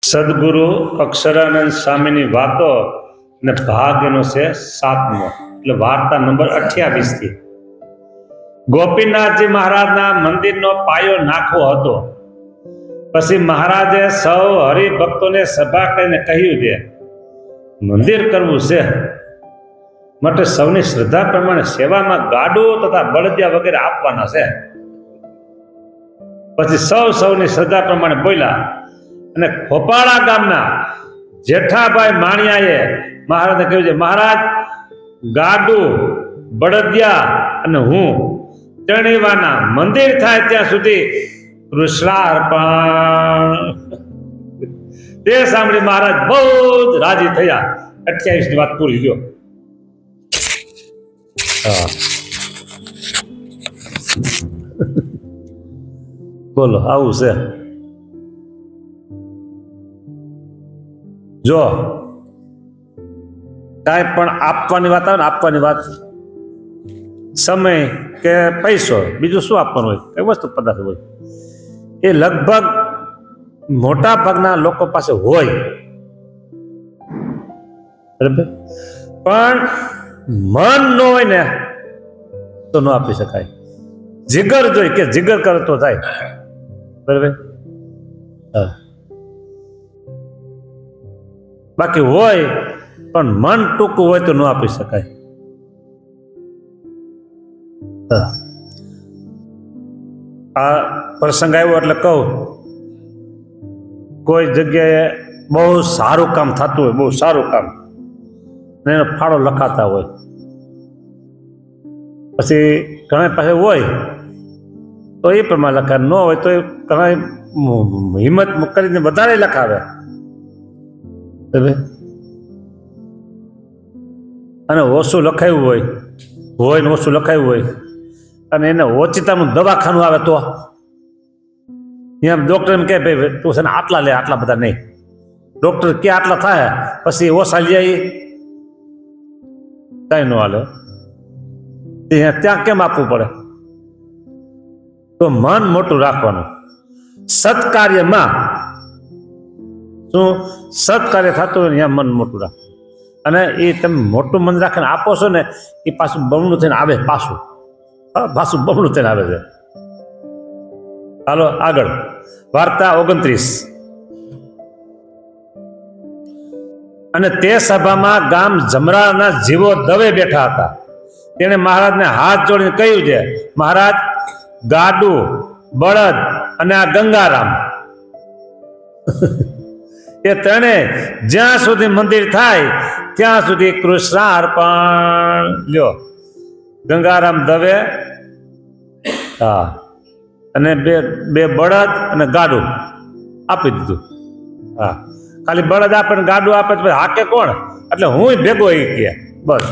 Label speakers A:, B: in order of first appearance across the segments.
A: સદગુરુ અક્ષરાનંદ સ્વામીની વાતો ને ભાગ એનો છે 7મો, એટલે વાર્તા નંબર 28 થી. ગોપીનાથજી મહારાજના મંદિરનો પાયો નાખવો હતો. પછી મહારાજે સૌ હરિભક્તોને સભા કરીને કહ્યું છે મંદિર કરવું છે માટે સૌની શ્રદ્ધા પ્રમાણે સેવામાં ગાડો તથા બળદિયા વગેરે આપવાના છે. પછી સૌની શ્રદ્ધા પ્રમાણે બોલ્યા અને ખોપાળા ગામના જેઠાભાઈ માણિયાએ મહારાજને કહ્યું છે મહારાજ ગાડું બળદિયા અને હું ત્રણેયના મંદિર થાય ત્યાં સુધી કૃષ્ણાર્પણ. તે સાંભળી મહારાજ બહુ જ રાજી થયા. 28 ની વાત પૂરી ગયો. બોલો આવું છે. જો કાંઈ પણ આપવાની વાત આવે ને, આપવાની વાત, સમય કે પૈસો, બીજું શું આપવાનું હોય, કઈ વસ્તુ પદાર્થ હોય, એ લગભગ મોટા ભાગના લોકો પાસે હોય, બરાબર, પણ મન ન હોય ને તો ન આપી શકાય. જીગર જોઈ કે જીગર કરે તો થાય, બરાબર. બાકી હોય પણ મન ટૂંકું હોય તો ન આપી શકાય. આ પ્રસંગ આવ્યો એટલે કહું, કોઈ જગ્યાએ બહુ સારું કામ થતું હોય, બહુ સારું કામ, એનો ફાળો લખાતા હોય, પછી ઘણા પાસે હોય તો એ પ્રમાણે લખાય, ન હોય તો એ ઘણા હિંમત કરીને વધારે લખાવે, અને ઓછું લખાયું હોય ને ઓછું લખાયું હોય અને એને ઓચિતાનું દવાખાનું આવે તો અહીંયા ડૉક્ટર એમ કહે ભાઈ તું છે ને આટલા લે, આટલા બધા નહીં. ડૉક્ટર કે આટલા થાય પછી ઓછા લે, કાંઈ ન હાલે. ત્યાં કેમ આપવું પડે? તો મન મોટું રાખવાનું. સત્કાર્યમાં શું સત્કાર્ય થતું હોય ને ત્યાં મન મોટું રાખવું, અને એ તમે મોટું મન રાખીને આપો છો ને એ પાછું બમણું થઈને આવે, પાછું બમણું થઈને આવે છે. ચાલો આગળ. વાર્તા 29. અને તે સભામાં ગામ જમરાના જીવો દવે બેઠા હતા. તેણે મહારાજને હાથ જોડીને કહ્યું છે મહારાજ ગાડું બળદ અને આ ગંગારામ એ ત્રણે જ્યાં સુધી મંદિર થાય ત્યાં સુધી કૃષ્ણાર્પણ. લ્યો, ગંગારામ દવે, હા, અને બે બળદ અને ગાડું આપી દીધું. હા, ખાલી બળદ આપે ને ગાડું આપે તો હાકે કોણ? એટલે હું ભેગો એ કે બસ.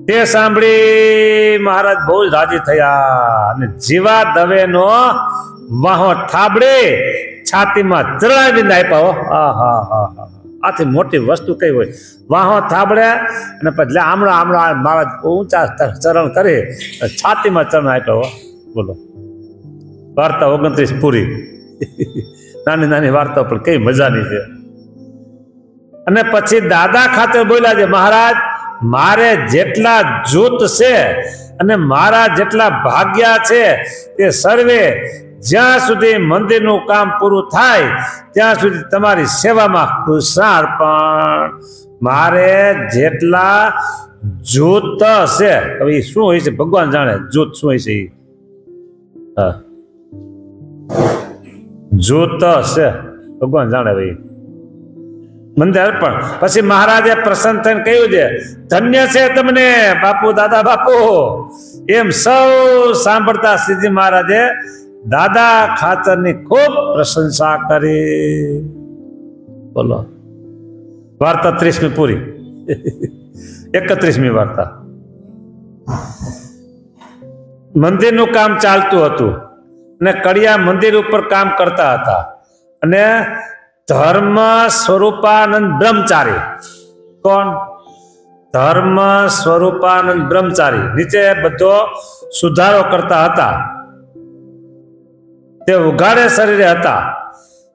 A: તે સાંભળી મહારાજ બહુ જ રાજી થયા અને જીવા દવેનો વાહો થાબડે છાતીમાં ચડાવીને આપ્યા. આથી મોટી વસ્તુ કઈ હોય? વાહો થાબડે અને પછી આમળા મહારાજ ઊંચા ચરણ કરે, છાતીમાં ચરણ આપ્યા. બોલો, વાર્તા 29 પૂરી. નાની નાની વાર્તા પણ કઈ મજાની છે. અને પછી દાદા ખાતે બોલ્યા છે મહારાજ મારે જેટલા જૂથ છે અને મારા જેટલા ભાગ્યા છે તે સર્વે જ્યાં સુધી મંદિરનું કામ પૂરું થાય ત્યાં સુધી તમારી સેવામાં કૃષ્ણાર્પણ. મારે જેટલા જૂથ છે, હવે શું હોય છે ભગવાન જાણે, જૂથ શું હોય છે, જૂથ છે ભગવાન જાણે ભાઈ. મંદિર અર્પણ. પછી મહારાજે પ્રસન્ન થઈને કહ્યું છે ધન્ય છે તમને બાપુ, દાદા બાપુ. એમ સૌ સાંભળતા શ્રીજી મહારાજે દાદા ખાચરની ખૂબ પ્રશંસા કરી. બોલો, વાર્તા 30મી પૂરી. 31મી વાર્તા. મંદિરનું કામ ચાલતું હતું અને કડિયા મંદિર ઉપર કામ કરતા હતા. અને ધર્મ સ્વરૂપાનંદ બ્રહ્મચારી, કોણ? ધર્મ સ્વરૂપાનંદ બ્રહ્મચારી નીચે બધો સુધારો કરતા હતા. તે ઉઘાડે શરીરે હતા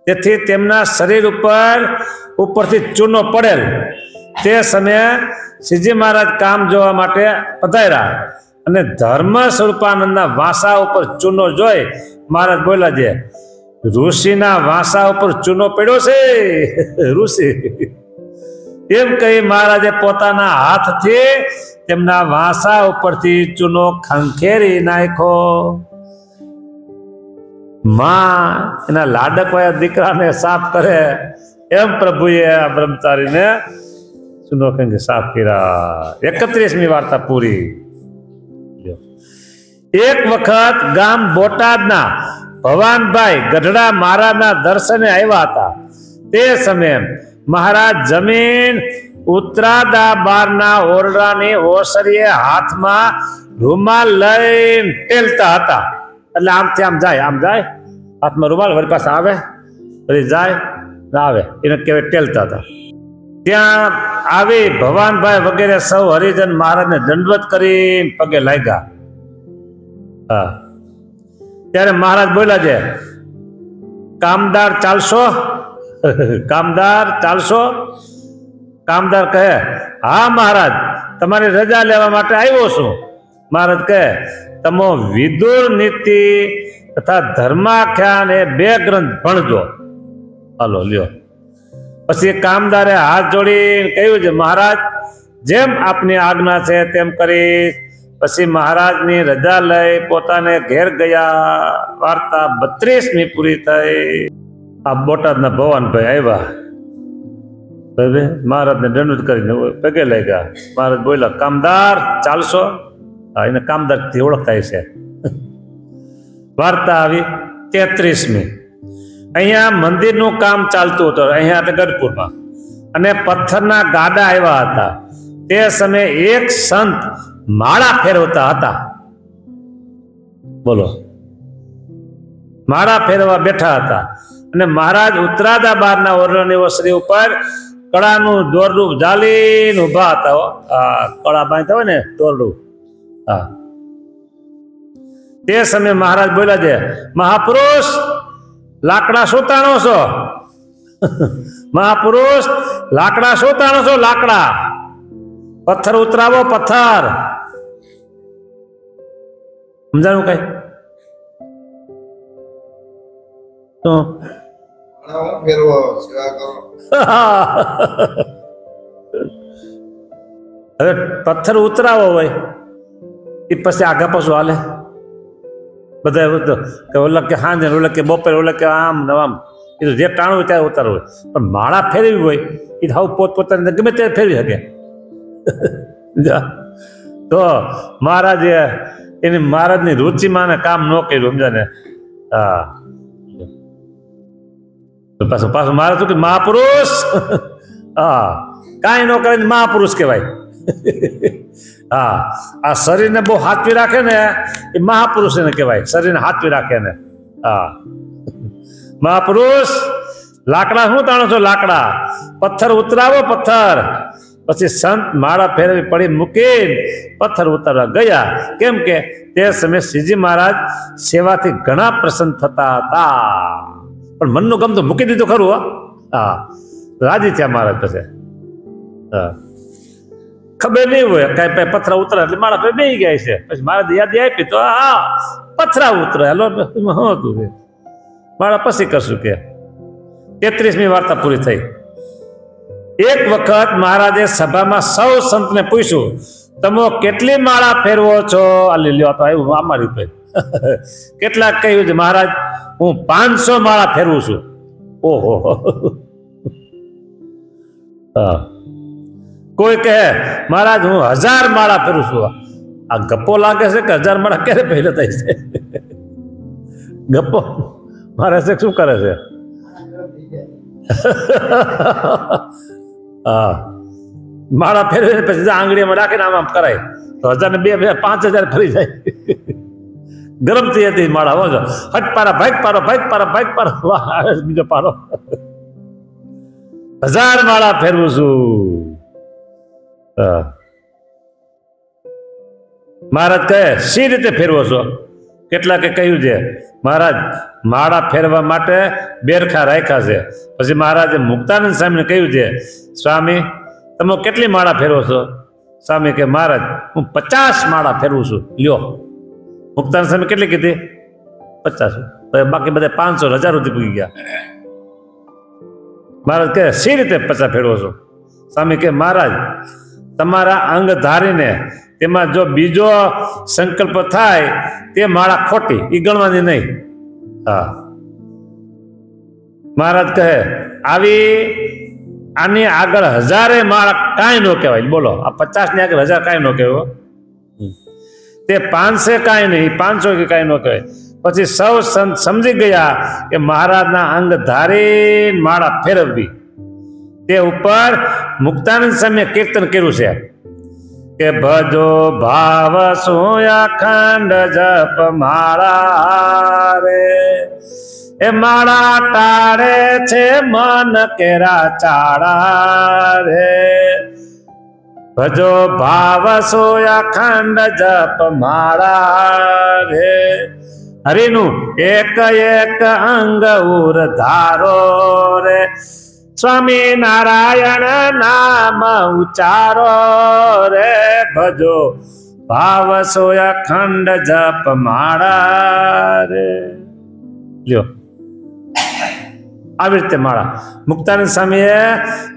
A: તેથી તેમના શરીર ઉપરથી ચૂનો પડેલ. તે સમયે શ્રીજી મહારાજ કામ જોવા માટે પધાર્યા અને ધર્મ સ્વરૂપાનંદના વાંસા ઉપર ચૂનો જોઈ મહારાજ બોલ્યા છે, ઋષિના વાંસા ઉપર ચૂનો પડ્યો છે ઋષિ. એમ કહી મહારાજે પોતાના હાથથી તેમના વાંસા ઉપરથી ચૂનો ખંખેરી નાખ્યો. માં એના લાડકવાયા દીકરાને સાફ કરે એમ પ્રભુએ આ બ્રહ્મચારીને ચૂનો ખંખેરી સાફ કર્યા. 31મી વાર્તા પૂરી. એક વખત ગામ બોટાદના ભવાનભાઈ ગઢડા મહારાજના દર્શને આવ્યા હતા. તે સમયે મહારાજ જમીન ઉત્તરાદા બારના ઓરડાની ઓસરીએ હાથમાં રૂમાલ લઈને ટેલતા હતા. એટલે આમથી આમ જાય હાથમાં રૂમાલ, વળી પાસે આવે, વળી જાય આવે, એને કહેવાય ટેલતા હતા. ત્યાં આવી ભવાનભાઈ વગેરે સૌ હરિજન મહારાજને દંડવત કરીને પગે લાગ્યા. હા, ત્યારે મહારાજ બોલ્યા છે, કામદાર ચાલશો? કામદાર ચાલશો? કામદાર કહે, હા મહારાજ, તમારી રજા લેવા માટે આવ્યો છું. મહારાજ કહે, તમે વિદુર નીતિ તથા ધર્માખ્યાન એ 2 ગ્રંથ ભણજો. હાલો લ્યો. પછી કામદારે હાથ જોડીને કહ્યું છે, મહારાજ જેમ આપની આજ્ઞા છે તેમ કરી. પછી મહારાજની રજા લઈ પોતાને ઘેર ગયા. વાર્તા 32મી પૂરી થઈ. આ બોટાદના ભવાનભાઈ આવ્યા, મહારાજને દંડવત કરીને પગે લાગ્યા. મહારાજ બોલ્યા, કામદાર ચાલશો? હા, એને કામદાર થી ઓળખાય છે. વાર્તા આવી 33મી. અહીંયા મંદિરનું કામ ચાલતું હતું, અહીંયા એટલે ગઢપુરમાં, અને પથ્થરના ગાડા આવ્યા હતા. તે સમયે એક સંત માળા ફેરવતા હતા. બોલો, માળા ફેરવા બેઠા હતા અને મહારાજ ઉત્તરાદા બારના ઓરડાની ઓસરી ઉપર કળાનું દોરડું ઝાલીને ઉભા હતા. કળા બાંધતા હોય ને દોરડું. હા, તે સમયે મહારાજ બોલ્યા છે, મહાપુરુષ લાકડા શું તાણો છો? મહાપુરુષ લાકડા શું તાણો છો? લાકડા, પથ્થર ઉતરાવો, પથ્થર. સમજાણું કઈ? તો હવે પથ્થર ઉતરાવો હોય એ પછી આગા પાછું હાલે. બધા ઓલા કે સાંજે, ઓલા કે બપોરે, ઓલા કે આમ નવામ, એ તો જે ટાણું હોય ત્યારે ઉતારવું હોય. પણ માળા ફેરવી હોય એ તો હવે પોતપોતાની ગમે ત્યારે ફેરવી શકે. તો મહારાજે એની મહારાજની રુચિમાં કામ ન કર્યું, સમજા ને? હા, પાછું મહારાજ શું કે મહાપુરુષ. હા, કાંઈ ન કરે મહાપુરુષ કહેવાય. હા, આ શરીરને બહુ હાથવી રાખે ને એ મહાપુરુષ એને કહેવાય. શરીરને હાથવી રાખે ને. હા, મહાપુરુષ લાકડા શું તાણો છો? લાકડા, પથ્થર ઉતરાવો, પથ્થર. પછી સંત માળા ફેરવી પડી મૂકીને પથ્થર ઉતારવા ગયા. કેમ કે તે સમયે શ્રીજી મહારાજ સેવાથી ઘણા પ્રસન્ન થતા હતા. પણ મનનું ગમતું મૂકી દીધું ખરું. હા, રાજી થયા મહારાજ પછી. હા, ખબર નહીં હોય કઈ પથરા ઉતરા એટલે મારા પે બેસી ગયા છે. પછી મહારાજ યાદી આપી તો હા પથરા ઉતરે. હાલો હતું મારા પછી કરશું કે. 33મી વાર્તા પૂરી થઈ. એક વખત મહારાજે સભામાં સૌ સંતને પૂછ્યું, તમે કેટલી માળા ફેરવો છો? આ લ્યો તો આવ્યું અમારી ઉપર. કેટલાક કહ્યું છે, મહારાજ હું 500 માળા ફેરવું છું. ઓહો. હા, કોઈ કહે મહારાજ હું 1000 માળા ફેરું છું. આ ગપ્પો લાગે છે કે 1000 માળા ક્યારે પહેલા થાય છે? ગપ્પો મારે શું કરે છે? હા, માળા ફેરવીને પછી આંગળીમાં રાખીને આમ કરાય તો 1000 ને 5000 ફરી જાય. ગરમ થઈ હતી માળા. હો, હટ પારા, ભાગ પારો, ભાગ પારા, ભાગ પારો. બીજો પારો. 1000 માળા ફેરવું છું. મહારાજ કહે, શી રીતે ફેરવો છો? કેટલાકે કહ્યું છે મહારાજ માળા ફેરવા માટે બેરખા રાખ્યા છે. પછી મહારાજે મુક્તાનંદ સ્વામીને કહ્યું છે, સ્વામી તમે કેટલી માળા ફેરવો છો? સ્વામી કે મહારાજ હું 50 માળા ફેરવું છું. લ્યો, મુક્તાનંદ સ્વામી કેટલી કીધી? 50. બાકી બધા 500 1000 સુધી પૂગી ગયા. મહારાજ કે સી રીતે 50 ફેરવો છો? સ્વામી કે મહારાજ તમારા અંગ ધારીને તેમાં જો બીજો સંકલ્પ થાય તે માળા ખોટી, એ ગણવાની નહીં. હા. મહારાજ કહે આની આગળ 1000 માળા કાંઈ ન કહેવાય. બોલો, આ 50 ની આગળ 1000 કાંઈ ન કહેવાય. તે 500 કાંઈ નહીં, 500 કે કાંઈ ન કહેવાય. પછી સૌ સંત સમજી ગયા કે મહારાજના અંગ ધારી માળા ફેરવવી. તે ઉપર મુક્તાનંદ સ્વામીએ કીર્તન કર્યું છે કે ભજો ભાવ સોયા ખંડ જપ માળા રે, એ માળા ટાળે છે મન કેરા ચાળા રે. ભજો ભાવ સોયા ખંડ જપ માળા રે, હરિનું એક એક અંગ ઉર ધારો રે, સ્વામી નારાયણ નામ ઉચારો રે. ભજો ભાવ સોયા ખંડ જપ માળા રે. લ્યો, આવી રીતે માળા મુક્તાનંદ સ્વામીએ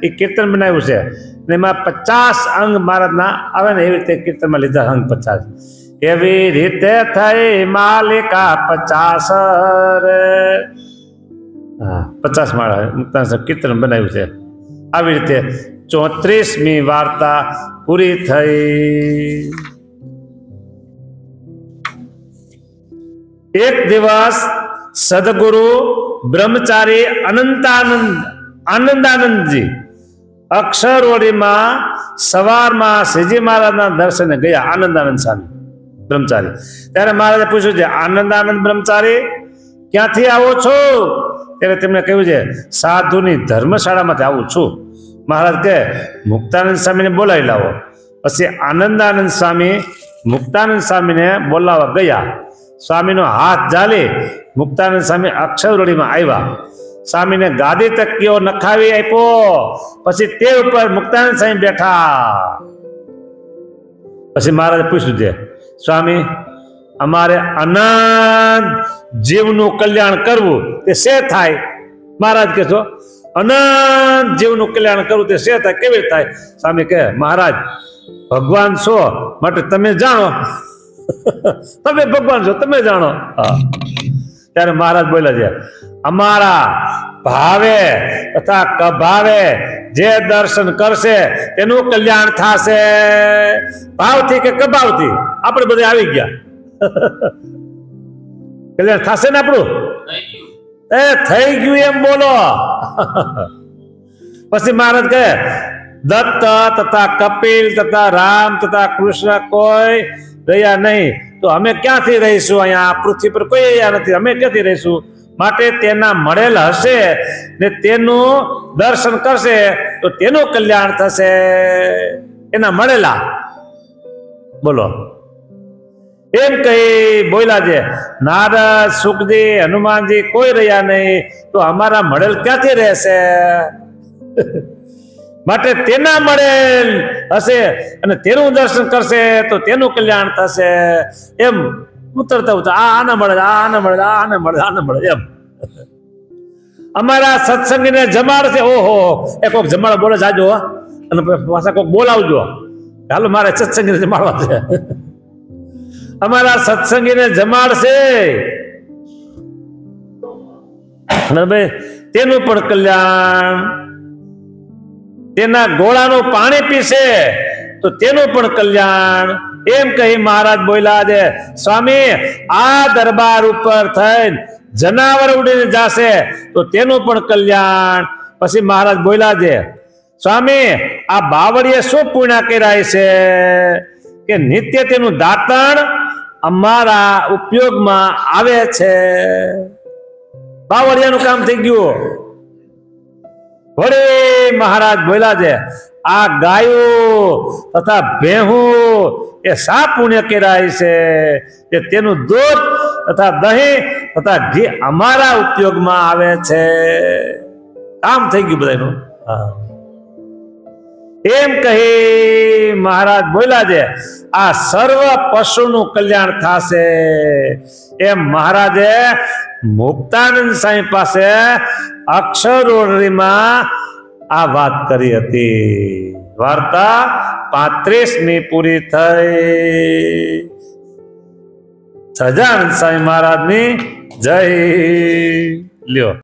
A: એ કીર્તન બનાવ્યું છે. એમાં 50 અંગ મહારાજના આવે ને, એવી રીતે કીર્તનમાં લીધા અંગ 50. એવી રીતે થઈ માલિકા 50 રે. હા, 50 માળા મુક્તાનંદ સ્વામી કીર્તન બનાવ્યું છે. આવી રીતે 34મી વાર્તા પૂરી થઈ. એક દિવસ સદગુરુ બ્રહ્મચારી આનંદાનંદજી અક્ષરવડીમાં સવારમાં શ્રીજી મહારાજના દર્શને ગયા. આનંદાનંદ સ્વામી બ્રહ્મચારી. ત્યારે મહારાજે પૂછ્યું છે, આનંદાનંદ બ્રહ્મચારી ક્યાંથી આવો છો? ત્યારે તેમણે કહ્યું છે, સાધુની ધર્મશાળામાંથી આવું છું. મહારાજ કે મુક્તાનંદ સ્વામીને બોલાવી લાવો. પછી આનંદાનંદ સ્વામી મુક્તાનંદ સ્વામીને બોલાવવા ગયા. સ્વામીનો હાથ ઝાલી મુક્તાનંદ સ્વામી અક્ષરવડીમાં આવ્યા. સ્વામીને ગાદી તકીઓ નખાવી આપ્યો. પછી તે ઉપર મુક્તાનંદ સ્વામી બેઠા. પછી મહારાજે પૂછ્યું છે, સ્વામી અમારે અનંત જીવનું કલ્યાણ કરવું તે શે થાય? મહારાજ કે છો અનંત જીવનું કલ્યાણ કરવું તે શે થાય, કેવી રીતે થાય? સ્વામી કહે મહારાજ ભગવાન છો માટે તમે જાણો. તમે ભગવાન છો, તમે જાણો. ત્યારે મહારાજ બોલ્યા છે, અમારા ભાવે તથા કભાવે જે દર્શન કરશે તેનું કલ્યાણ થશે. ભાવથી કે કભાવથી આપણે બધે આવી ગયા. કલ્યાણ થશે ને આપણું? એ થઈ ગયું એમ બોલો. પછી મહારાજ કહે દત્ત તથા કપિલ તથા રામ તથા કૃષ્ણ કોઈ રહ્યા નહીં તો અમે ક્યાંથી રહીશું? અહીંયા પૃથ્વી પર કોઈ રહ્યા નથી, અમે ક્યાંથી રહીશું? માટે તેના મળેલ હશે ને તેનું દર્શન કરશે તો તેનું કલ્યાણ થશે. એના મળેલા બોલો એમ કહી બોલ્યા છે. નારદ સુખજી હનુમાનજી કોઈ રહ્યા નહીં તો અમારા મળેલ ક્યાંથી રહેશે? માટે તેના મળેલ હશે અને તેનું દર્શન કરશે તો તેનું કલ્યાણ થશે. એમ ઉતરતા ઉતરતા આને મળે, આને મળે, આને મળે, આને મળે એમ. અમારા સત્સંગીને જમાડશે. ઓહો, એ કોઈક જમાડ બોલે જાજો અને પાછા કોઈક બોલાવજો. હાલો મારે સત્સંગીને જમાડવા છે. અમારા સત્સંગીને જમાડશે ભાઈ, તેનું પણ કલ્યાણ. તેના ગોળાનું પાણી પીશે તો તેનું પણ કલ્યાણ. એમ કહી મહારાજ બોલ્યા છે, સ્વામી આ દરબાર ઉપર થઈને જનાવર ઉડીને જશે તો તેનું પણ કલ્યાણ. પછી મહારાજ બોલ્યા છે, સ્વામી આ બાવળીએ શું પુણ્ય કર્યા છે કે નિત્ય તેનું દાંતણ અમારા ઉપયોગમાં આવે છે. બાવળિયાનું કામ થઈ ગયું. વડે મહારાજ બોલ્યા છે, આ ગાયો તથા ભેહું એ શા પુણ્ય કર્યા છે કે તેનું દૂધ તથા દહીં તથા ઘી અમારા ઉપયોગમાં આવે છે. કામ થઈ ગયું બધાનું. એમ કહી મહારાજ બોલ્યા છે આ સર્વ પશુનું કલ્યાણ થશે. એમ મહારાજે મુક્તાનંદ સ્વામી પાસે અક્ષરોમાં આ વાત કરી હતી. વાર્તા 35મી પૂરી થઈ. સહજાનંદ સ્વામી મહારાજની જય. લ્યો.